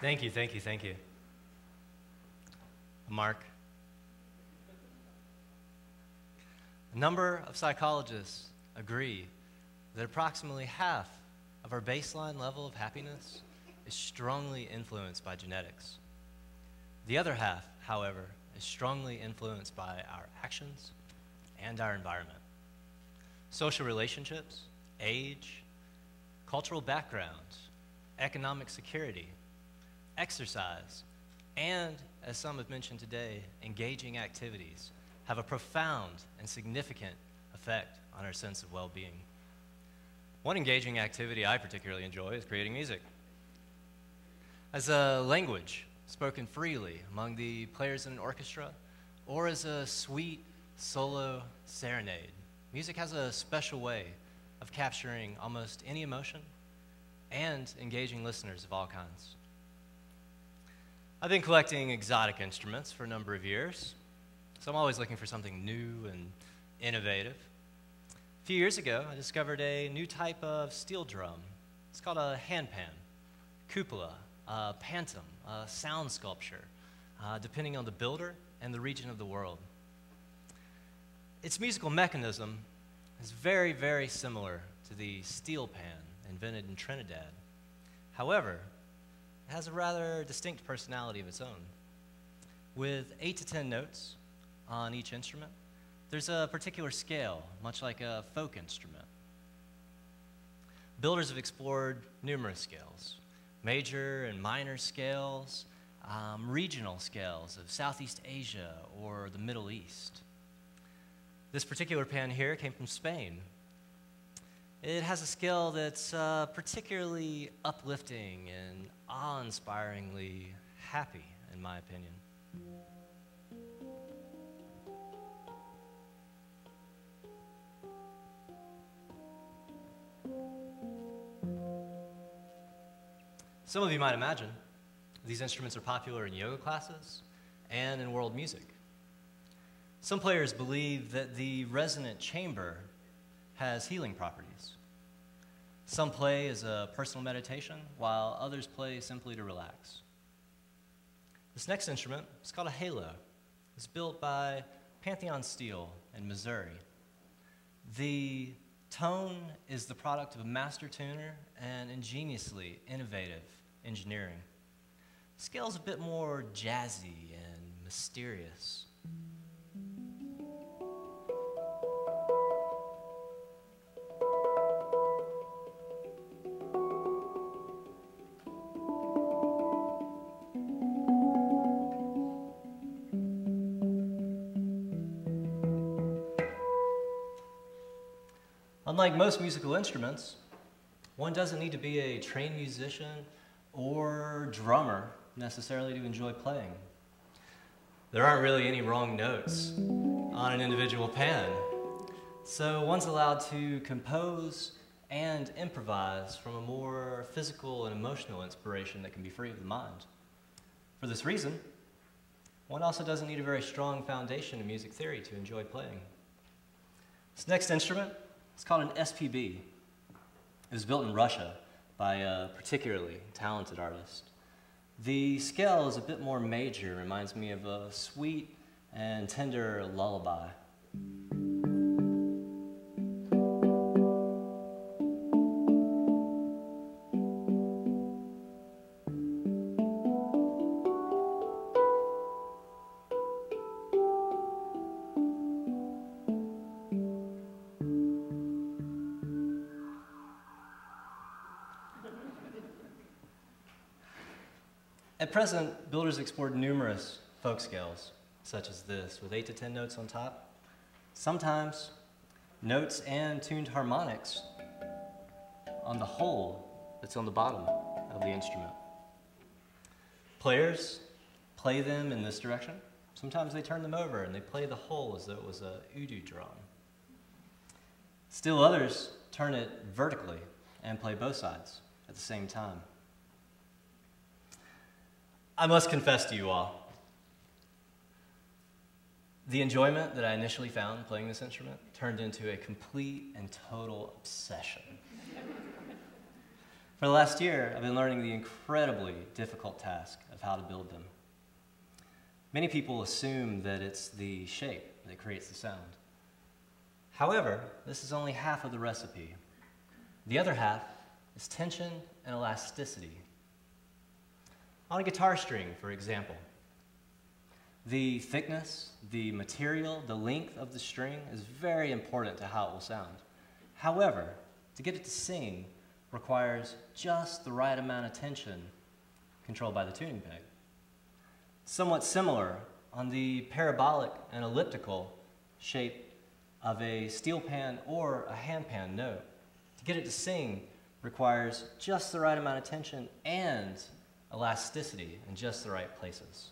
Thank you, thank you, thank you. Mark. A number of psychologists agree that approximately half of our baseline level of happiness is strongly influenced by genetics. The other half, however, is strongly influenced by our actions and our environment. Social relationships, age, cultural background, economic security, exercise, and, as some have mentioned today, engaging activities have a profound and significant effect on our sense of well-being. One engaging activity I particularly enjoy is creating music. As a language spoken freely among the players in an orchestra, or as a sweet solo serenade, music has a special way of capturing almost any emotion and engaging listeners of all kinds. I've been collecting exotic instruments for a number of years, so I'm always looking for something new and innovative. A few years ago, I discovered a new type of steel drum. It's called a handpan, cupola, pantom, sound sculpture, depending on the builder and the region of the world. Its musical mechanism is very, very similar to the steel pan invented in Trinidad. However, it has a rather distinct personality of its own. With 8 to 10 notes on each instrument, there's a particular scale, much like a folk instrument. Builders have explored numerous scales, major and minor scales, regional scales of Southeast Asia or the Middle East. This particular pan here came from Spain. It has a scale that's particularly uplifting and awe-inspiringly happy, in my opinion. Some of you might imagine these instruments are popular in yoga classes and in world music. Some players believe that the resonant chamber has healing properties. Some play as a personal meditation, while others play simply to relax. This next instrument is called a halo. It's built by Pantheon Steel in Missouri. The tone is the product of a master tuner and ingeniously innovative engineering. The scale is a bit more jazzy and mysterious. Unlike most musical instruments, one doesn't need to be a trained musician or drummer necessarily to enjoy playing. There aren't really any wrong notes on an individual pan, so one's allowed to compose and improvise from a more physical and emotional inspiration that can be free of the mind. For this reason, one also doesn't need a very strong foundation in music theory to enjoy playing. This next instrument is called an SPB. It was built in Russia by a particularly talented artist. The scale is a bit more major, reminds me of a sweet and tender lullaby. At present, builders explored numerous folk scales, such as this, with 8 to 10 notes on top. Sometimes, notes and tuned harmonics on the hole that's on the bottom of the instrument. Players play them in this direction. Sometimes they turn them over and they play the hole as though it was a udu drum. Still others turn it vertically and play both sides at the same time. I must confess to you all, the enjoyment that I initially found playing this instrument turned into a complete and total obsession. For the last year, I've been learning the incredibly difficult task of how to build them. Many people assume that it's the shape that creates the sound. However, this is only half of the recipe. The other half is tension and elasticity. On a guitar string, for example, the thickness, the material, the length of the string is very important to how it will sound. However, to get it to sing requires just the right amount of tension controlled by the tuning peg. Somewhat similar on the parabolic and elliptical shape of a steel pan or a handpan note. To get it to sing requires just the right amount of tension and elasticity in just the right places.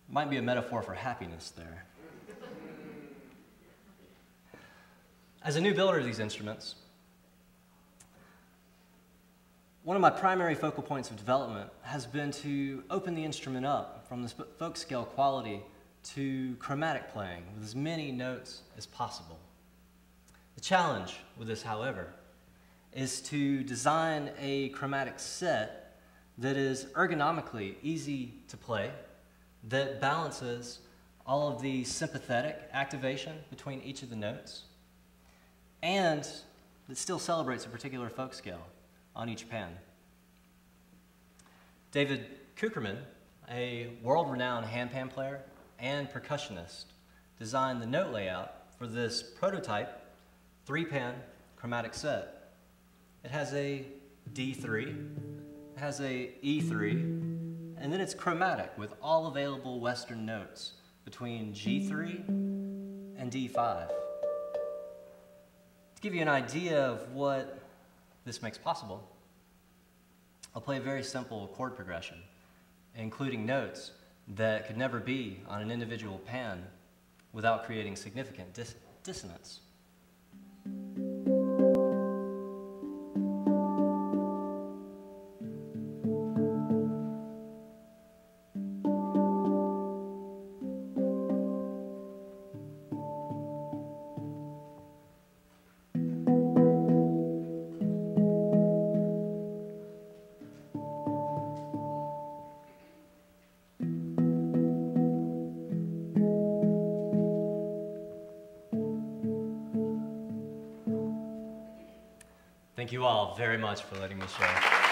Might be a metaphor for happiness there. As a new builder of these instruments, one of my primary focal points of development has been to open the instrument up from this folk scale quality to chromatic playing with as many notes as possible. The challenge with this, however, is to design a chromatic set that is ergonomically easy to play, that balances all of the sympathetic activation between each of the notes, and that still celebrates a particular folk scale on each pan. David Kucherman, a world-renowned handpan player and percussionist, designed the note layout for this prototype 3-pan chromatic set. It has a D3, it has a E3, and then it's chromatic with all available Western notes between G3 and D5. To give you an idea of what this makes possible, I'll play a very simple chord progression, including notes that could never be on an individual pan without creating significant dissonance. Thank you all very much for letting me share.